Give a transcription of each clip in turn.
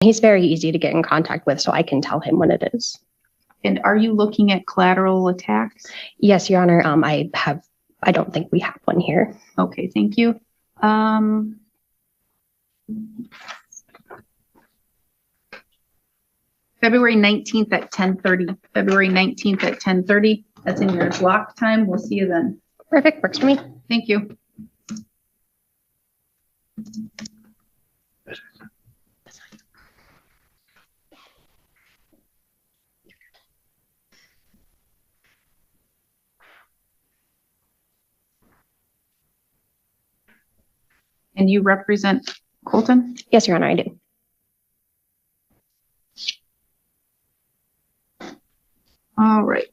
He's very easy to get in contact with, so I can tell him when it is. And are you looking at collateral attacks? Yes, Your Honor. I don't think we have one here. Okay, thank you. February 19th at 10:30. February 19th at 10:30. That's in your block time. We'll see you then. Perfect. Works for me. Thank you. And you represent Colton? Yes, Your Honor, I do. All right.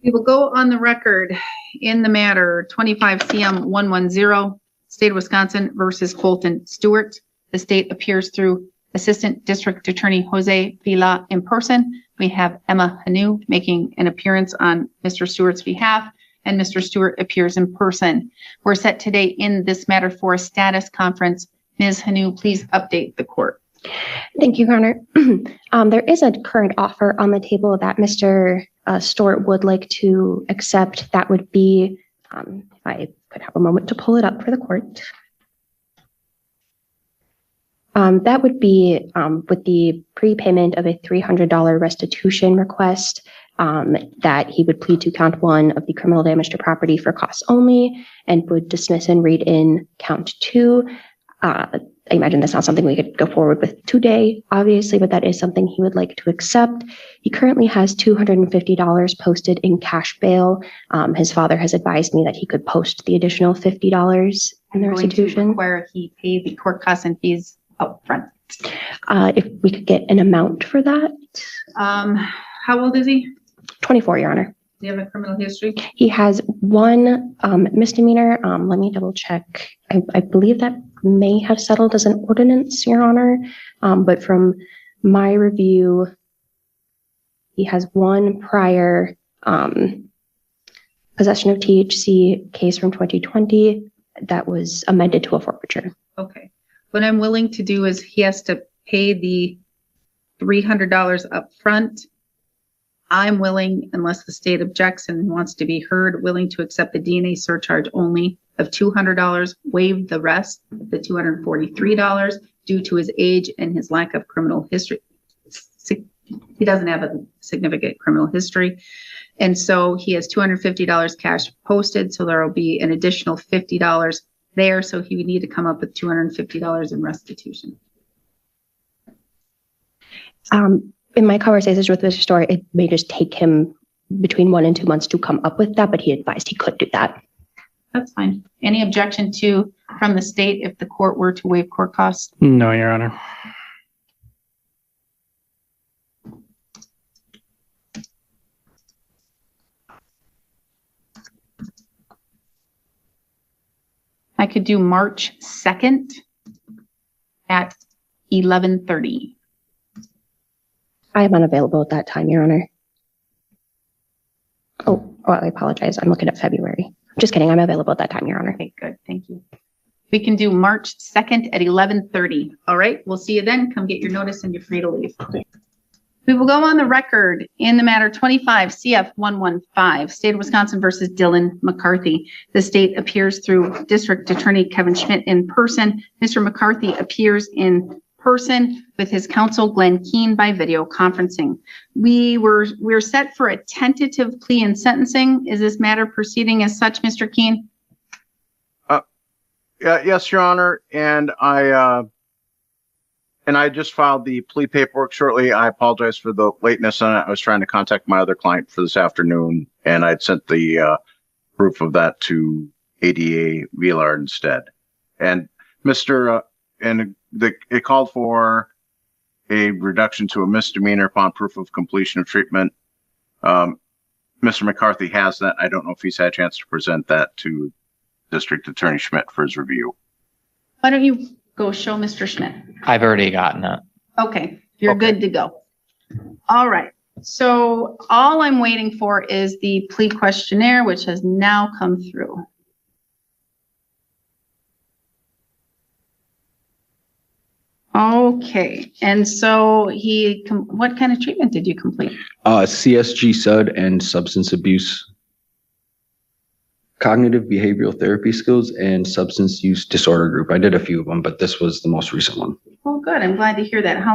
We will go on the record in the matter 25 CM 110, State of Wisconsin versus Colton Stewart. The state appears through Assistant District Attorney Jose Vila in person. We have Emma Hanu making an appearance on Mr. Stewart's behalf, and Mr. Stewart appears in person. We're set today in this matter for a status conference. Ms. Hanu, please update the court. Thank you, Your Honor. There is a current offer on the table that Mr. Stewart would like to accept. That would be, if I could have a moment to pull it up for the court. That would be with the prepayment of a $300 restitution request that he would plead to count 1 of the criminal damage to property for costs only and would dismiss and read in count 2. I imagine that's not something we could go forward with today, obviously, but that is something he would like to accept. He currently has $250 posted in cash bail. His father has advised me that he could post the additional $50 in the restitution. Require he pay the court costs and fees up front. If we could get an amount for that. How old is he? 24, Your Honor. Do you have a criminal history? He has 1 misdemeanor. Let me double check. I believe that may have settled as an ordinance, Your Honor. But from my review, he has 1 prior possession of THC case from 2020 that was amended to a forfeiture. Okay. What I'm willing to do is he has to pay the $300 up front. I'm willing, unless the state objects and wants to be heard, willing to accept the DNA surcharge only of $200, waive the rest, the $243, due to his age and his lack of criminal history. He doesn't have a significant criminal history. And so he has $250 cash posted, so there will be an additional $50 there. So he would need to come up with $250 in restitution. In my conversations with Mr. Stewart, it may just take him between 1 and 2 months to come up with that, but he advised he could do that. That's fine. Any objection from the state if the court were to waive court costs? No, Your Honor. I could do March 2nd at 11:30. I am unavailable at that time, Your Honor. Oh, I apologize. I'm looking at February. Just kidding. I'm available at that time, Your Honor. Okay, good. Thank you. We can do March 2nd at 11:30. All right. We'll see you then. Come get your notice and you're free to leave. We will go on the record in the matter 25 CF 115, State of Wisconsin versus Dylan McCarthy. The state appears through District Attorney Kevin Schmidt in person. Mr. McCarthy appears in person with his counsel Glenn Keene by video conferencing. We're set for a tentative plea and sentencing. Is this matter proceeding as such, Mr. Keene? Yes, Your Honor, and I just filed the plea paperwork shortly. I apologize for the lateness on it. I was trying to contact my other client for this afternoon, and I'd sent the proof of that to ADA Villard instead. And it called for a reduction to a misdemeanor upon proof of completion of treatment. Mr. McCarthy has that. I don't know if he's had a chance to present that to District Attorney Schmidt for his review. Why don't you go show Mr. Schmidt? I've already gotten it. Okay, you're Okay. good to go. All right. So all I'm waiting for is the plea questionnaire, which has now come through. Okay, and so what kind of treatment did you complete? CSG SUD and substance abuse, cognitive behavioral therapy skills, and substance use disorder group. I did a few of them, but this was the most recent one. Oh, good. I'm glad to hear that. How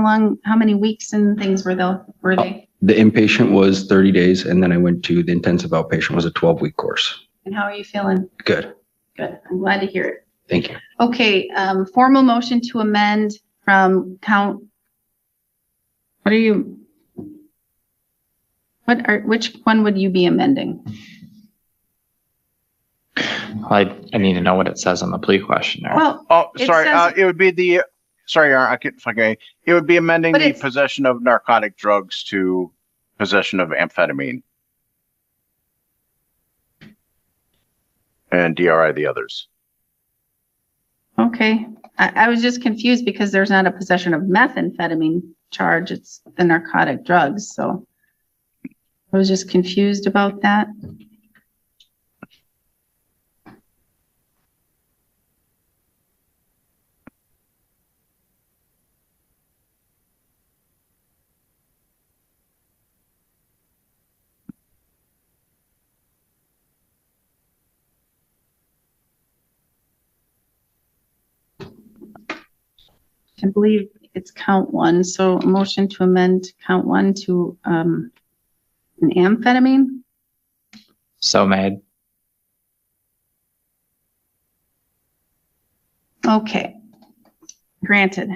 many weeks and things were they? The inpatient was 30 days, and then I went to the intensive outpatient was a 12-week course. And how are you feeling? Good. Good. I'm glad to hear it. Thank you. Okay, formal motion to amend from which one would you be amending? I need to know what it says on the plea questionnaire. Well, Oh, It sorry. says- It would be sorry, Your Honor, it would be amending But the it's- possession of narcotic drugs to possession of amphetamine. And DRI the others. okay. I was just confused because there's not a possession of methamphetamine charge. It's the narcotic drugs. So I was just confused about that. I believe it's count one. So a motion to amend count one to an amphetamine. So made. Okay. Granted.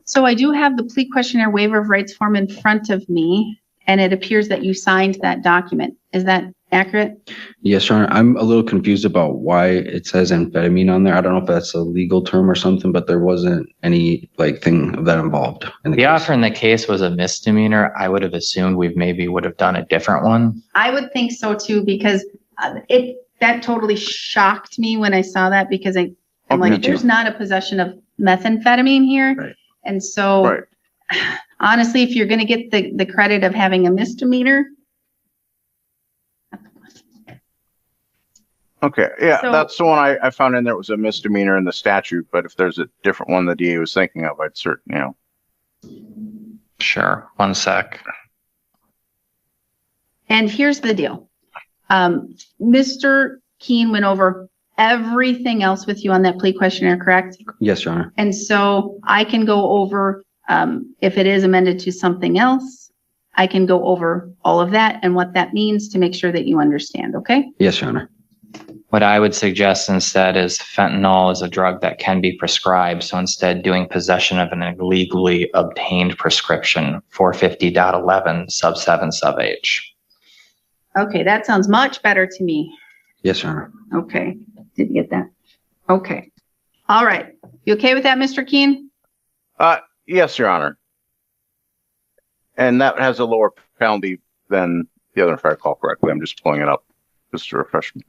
So I do have the plea questionnaire waiver of rights form in front of me, and it appears that you signed that document. Is that accurate? Yes, Your Honor. I'm a little confused about why it says amphetamine on there. I don't know if that's a legal term or something, but there wasn't any thing of that involved in the The case. offer in the case was a misdemeanor. I would have assumed we maybe would have done a different one. I would think so too, because that totally shocked me when I saw that, because I'm Me like, too. there's not a possession of methamphetamine here. Right. And so Right. honestly, if you're going to get the credit of having a misdemeanor, Okay, yeah, So- that's the one I found in there. It was a misdemeanor in the statute, but if there's a different one the DA was thinking of, I'd certainly, Sure. One sec. and here's the deal. Mr. Keene went over everything else with you on that plea questionnaire, correct? Yes, Your Honor. And so I can go over, if it is amended to something else, I can go over all of that and what that means to make sure that you understand, okay? Yes, Your Honor. What I would suggest instead is fentanyl is a drug that can be prescribed. So instead doing possession of an illegally obtained prescription, 450.11 sub 7 sub H. Okay, that sounds much better to me. Yes, Your Honor. Okay, did you get that? Okay. All right. You okay with that, Mr. Keene? yes, Your Honor. And that has a lower penalty than the other, if I recall correctly. I'm just pulling it up just to refresh me.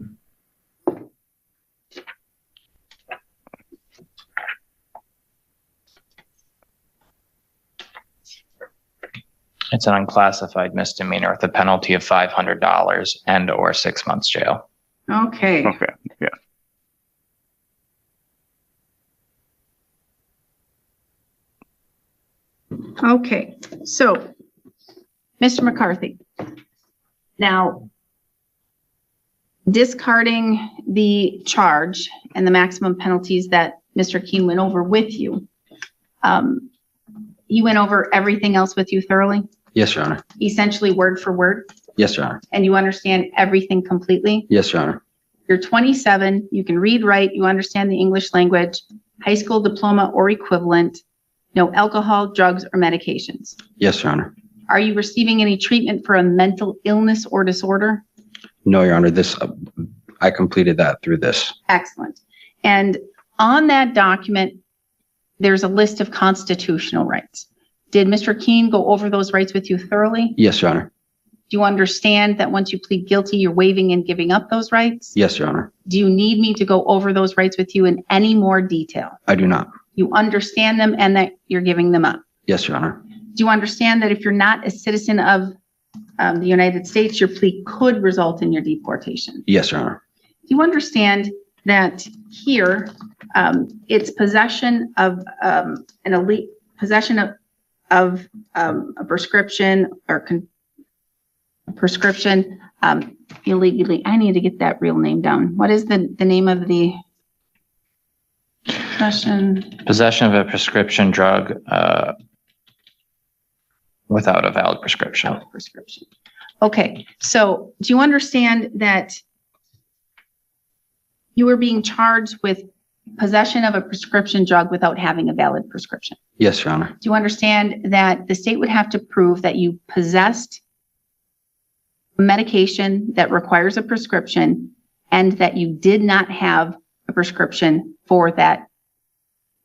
It's an unclassified misdemeanor with a penalty of $500 and or 6 months jail. Okay. Okay, yeah. Okay, so, Mr. McCarthy. Now, discarding the charge and the maximum penalties that Mr. Keene went over with you, he went over everything else with you thoroughly, Yes, Your Honor. essentially word for word, Yes, Your Honor. and you understand everything completely? Yes, Your Honor. You're 27, you can read, write, you understand the English language, high school diploma or equivalent, no alcohol, drugs, or medications. Yes, Your Honor. Are you receiving any treatment for a mental illness or disorder? No, Your Honor. I completed that through this. Excellent. And on that document, there's a list of constitutional rights. Did Mr. Keene go over those rights with you thoroughly? Yes, Your Honor. Do you understand that once you plead guilty, you're waiving and giving up those rights? Yes, Your Honor. Do you need me to go over those rights with you in any more detail? I do not. You understand them and that you're giving them up. Yes, Your Honor. Do you understand that if you're not a citizen of the United States, your plea could result in your deportation? Yes, Your Honor. Do you understand that here it's possession of an elite possession of a prescription or prescription illegally? I need to get that real name down. What is the name of the possession? Possession of a prescription drug without a valid prescription. Prescription. Okay, so do you understand that you were being charged with possession of a prescription drug without having a valid prescription? Yes, Your Honor. Do you understand that the state would have to prove that you possessed medication that requires a prescription and that you did not have a prescription for that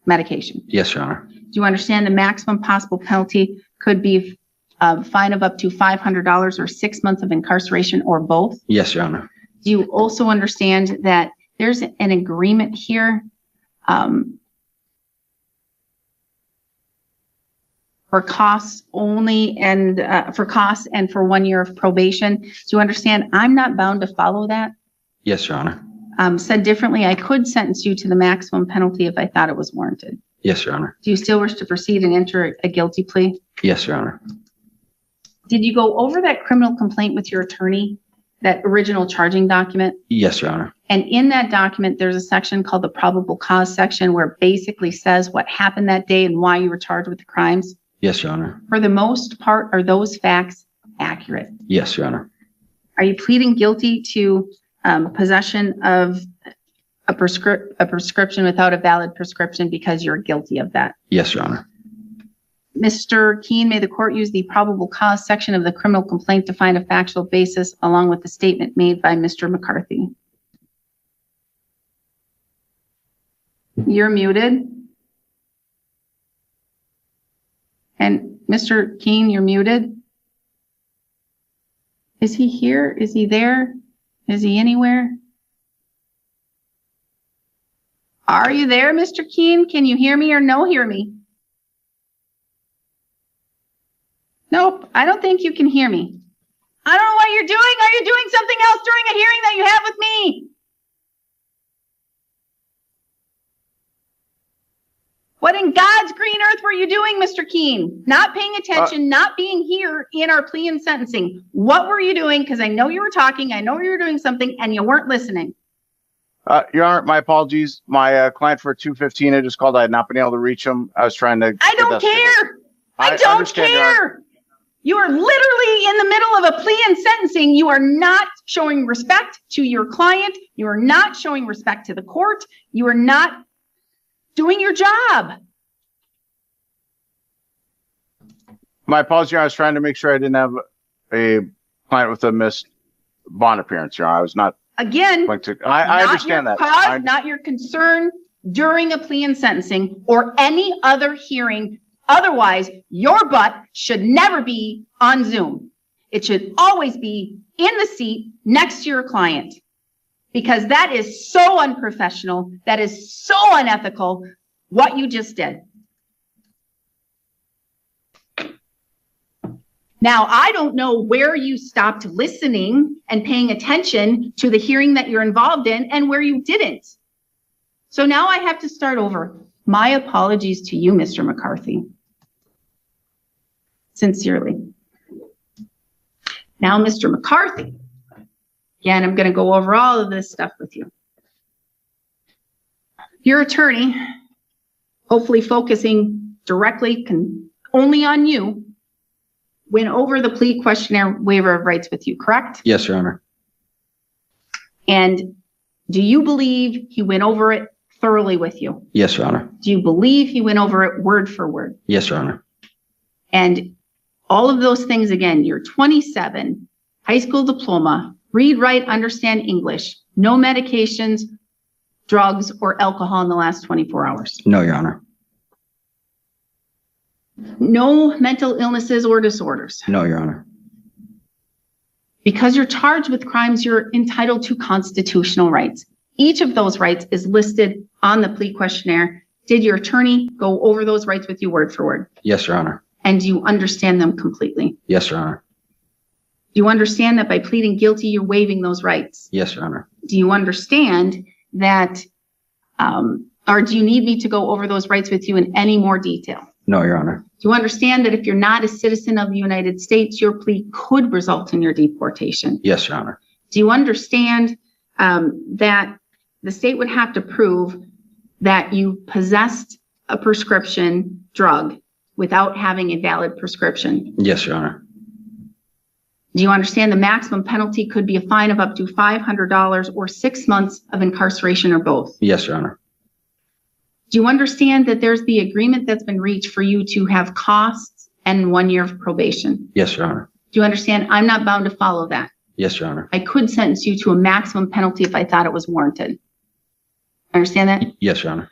medication? Yes, Your Honor. Do you understand the maximum possible penalty could be a fine of up to $500 or 6 months of incarceration or both? Yes, Your Honor. Do you also understand that there's an agreement here for costs only and for costs and for 1 year of probation? Do you understand I'm not bound to follow that? Yes, Your Honor. Said differently, I could sentence you to the maximum penalty if I thought it was warranted. Yes, Your Honor. Do you still wish to proceed and enter a guilty plea? Yes, Your Honor. Did you go over that criminal complaint with your attorney, that original charging document? Yes, Your Honor. And in that document, there's a section called the probable cause section where it basically says what happened that day and why you were charged with the crimes. Yes, Your Honor. For the most part, are those facts accurate? Yes, Your Honor. Are you pleading guilty to possession of a prescription without a valid prescription because you're guilty of that? Yes, Your Honor. Mr. Keene, may the court use the probable cause section of the criminal complaint to find a factual basis along with the statement made by Mr. McCarthy. You're muted. And Mr. Keene, you're muted. Is he here? Is he there? Is he anywhere? Are you there, Mr. Keene? Can you hear me or no hear me? Nope, I don't think you can hear me. I don't know what you're doing. Are you doing something else during a hearing that you have with me? What in God's green earth were you doing, Mr. Keene? Not paying attention, not being here in our plea and sentencing. What were you doing? Because I know you were talking, I know you were doing something, and you weren't listening. Your Honor, my apologies. My client for 215, I just called. I had not been able to reach him. I was trying to. I don't care. I don't understand, Your Honor. care. You are literally in the middle of a plea and sentencing. You are not showing respect to your client. You are not showing respect to the court. You are not doing your job. My apologies, Your Honor. I was trying to make sure I didn't have a client with a missed bond appearance, Your Honor. I was not Again, going to. I understand that. Cause, not your concern during a plea and sentencing or any other hearing. Otherwise, your butt should never be on Zoom. It should always be in the seat next to your client, because that is so unprofessional. That is so unethical, what you just did. Now, I don't know where you stopped listening and paying attention to the hearing that you're involved in and where you didn't. So now I have to start over. My apologies to you, Mr. McCarthy. Sincerely. Now, Mr. McCarthy. Again, I'm going to go over all of this stuff with you. Your attorney, hopefully focusing directly only on you, went over the plea questionnaire waiver of rights with you, correct? Yes, Your Honor. And do you believe he went over it thoroughly with you? Yes, Your Honor. Do you believe he went over it word for word? Yes, Your Honor. And all of those things, again, you're 27, high school diploma, read, write, understand English, no medications, drugs, or alcohol in the last 24 hours. No, Your Honor. No mental illnesses or disorders. No, Your Honor. Because you're charged with crimes, you're entitled to constitutional rights. Each of those rights is listed on the plea questionnaire Did your attorney go over those rights with you word for word? Yes, Your Honor. And do you understand them completely? Yes, Your Honor. Do you understand that by pleading guilty, you're waiving those rights? Yes, Your Honor. Do you understand that, or do you need me to go over those rights with you in any more detail? No, Your Honor. Do you understand that if you're not a citizen of the United States, your plea could result in your deportation? Yes, Your Honor. Do you understand that the state would have to prove that you possessed a prescription drug without having a valid prescription? Yes, Your Honor. Do you understand the maximum penalty could be a fine of up to $500 or 6 months of incarceration or both? Yes, Your Honor. Do you understand that there's the agreement that's been reached for you to have costs and 1 year of probation? Yes, Your Honor. Do you understand I'm not bound to follow that? Yes, Your Honor. I could sentence you to a maximum penalty if I thought it was warranted. Understand that? Yes, Your Honor.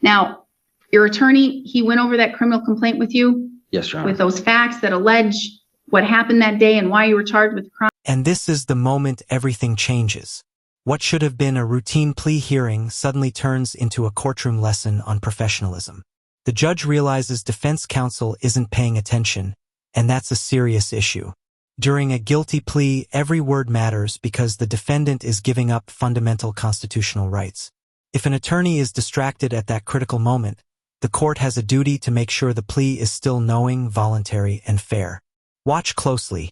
Now, your attorney, he went over that criminal complaint with you Yes, Your Honor. with those facts that allege what happened that day and why you were charged with the crime. And this is the moment everything changes. What should have been a routine plea hearing suddenly turns into a courtroom lesson on professionalism. The judge realizes defense counsel isn't paying attention, and that's a serious issue. During a guilty plea, every word matters because the defendant is giving up fundamental constitutional rights. If an attorney is distracted at that critical moment, the court has a duty to make sure the plea is still knowing, voluntary, and fair. Watch closely.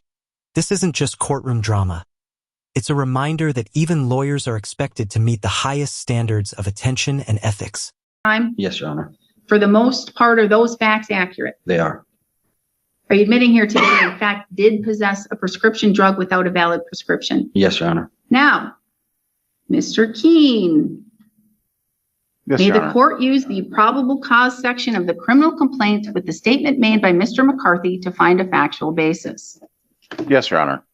This isn't just courtroom drama. It's a reminder that even lawyers are expected to meet the highest standards of attention and ethics. Yes, Your Honor. For the most part, are those facts accurate? They are. Are you admitting here today that in fact did possess a prescription drug without a valid prescription? Yes, Your Honor. Now, Mr. Keene, Yes, may Your the Honor. court use the probable cause section of the criminal complaint with the statement made by Mr. McCarthy to find a factual basis? Yes, Your Honor.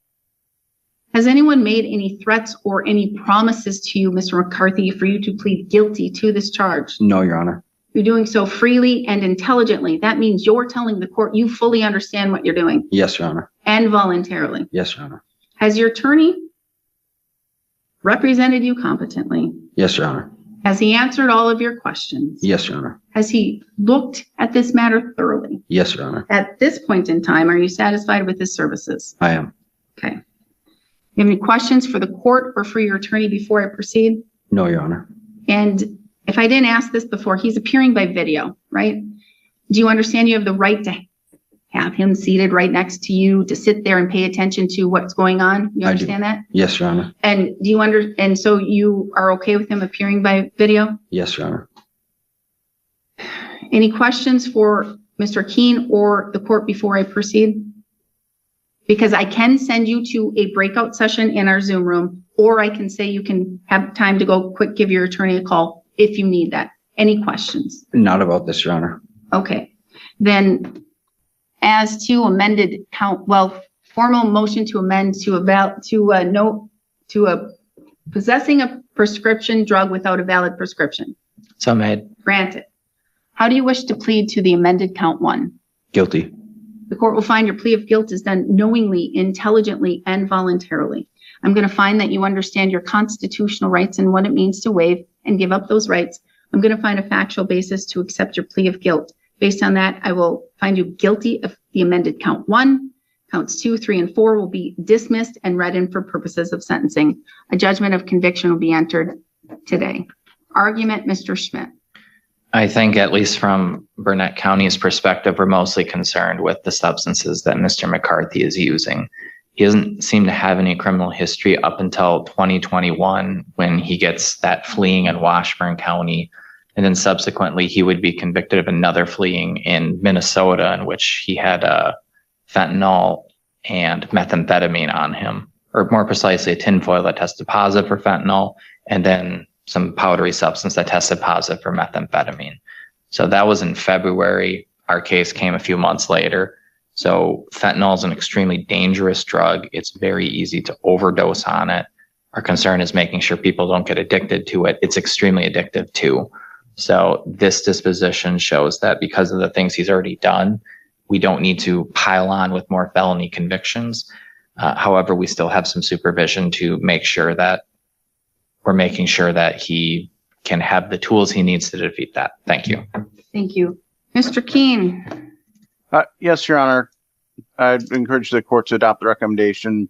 Has anyone made any threats or any promises to you, Mr. McCarthy, for you to plead guilty to this charge? No, Your Honor. You're doing so freely and intelligently. That means you're telling the court you fully understand what you're doing Yes, Your Honor. and voluntarily. Yes, Your Honor. Has your attorney represented you competently? Yes, Your Honor. Has he answered all of your questions? Yes, Your Honor. Has he looked at this matter thoroughly? Yes, Your Honor. At this point in time, are you satisfied with his services? I am. Okay. You have any questions for the court or for your attorney before I proceed? No, Your Honor. And if I didn't ask this before, he's appearing by video, right? Do you understand you have the right to have him seated right next to you, to sit there and pay attention to what's going on? You I do. understand that? Yes, Your Honor. And do you and so you are okay with him appearing by video? Yes, Your Honor. Any questions for Mr. Keene or the court before I proceed? Because I can send you to a breakout session in our Zoom room, or I can say you can have time to go quick, give your attorney a call if you need that. Any questions? Not about this, Your Honor. Okay. Then as to amended count, well, formal motion to amend to possessing a prescription drug without a valid prescription. So made. Granted. How do you wish to plead to the amended count 1? Guilty. The court will find your plea of guilt is done knowingly, intelligently, and voluntarily. I'm going to find that you understand your constitutional rights and what it means to waive and give up those rights. I'm going to find a factual basis to accept your plea of guilt. Based on that, I will find you guilty of the amended count 1. Counts 2, 3, and 4 will be dismissed and read in for purposes of sentencing. A judgment of conviction will be entered today. Argument, Mr. Schmidt. I think, at least from Burnett County's perspective, we're mostly concerned with the substances that Mr. McCarthy is using. He doesn't seem to have any criminal history up until 2021 when he gets that fleeing in Washburn County. And then subsequently, he would be convicted of another fleeing in Minnesota in which he had fentanyl and methamphetamine on him, or more precisely, a tinfoil that tested positive for fentanyl, and then some powdery substance that tested positive for methamphetamine. So that was in February. Our case came a few months later. So fentanyl is an extremely dangerous drug. It's very easy to overdose on it. Our concern is making sure people don't get addicted to it. It's extremely addictive too. So this disposition shows that because of the things he's already done, we don't need to pile on with more felony convictions. However, we still have some supervision to make sure that we're making sure that he can have the tools he needs to defeat that. Thank you. Thank you. Mr. Keene, Yes, Your Honor. I'd encourage the court to adopt the recommendation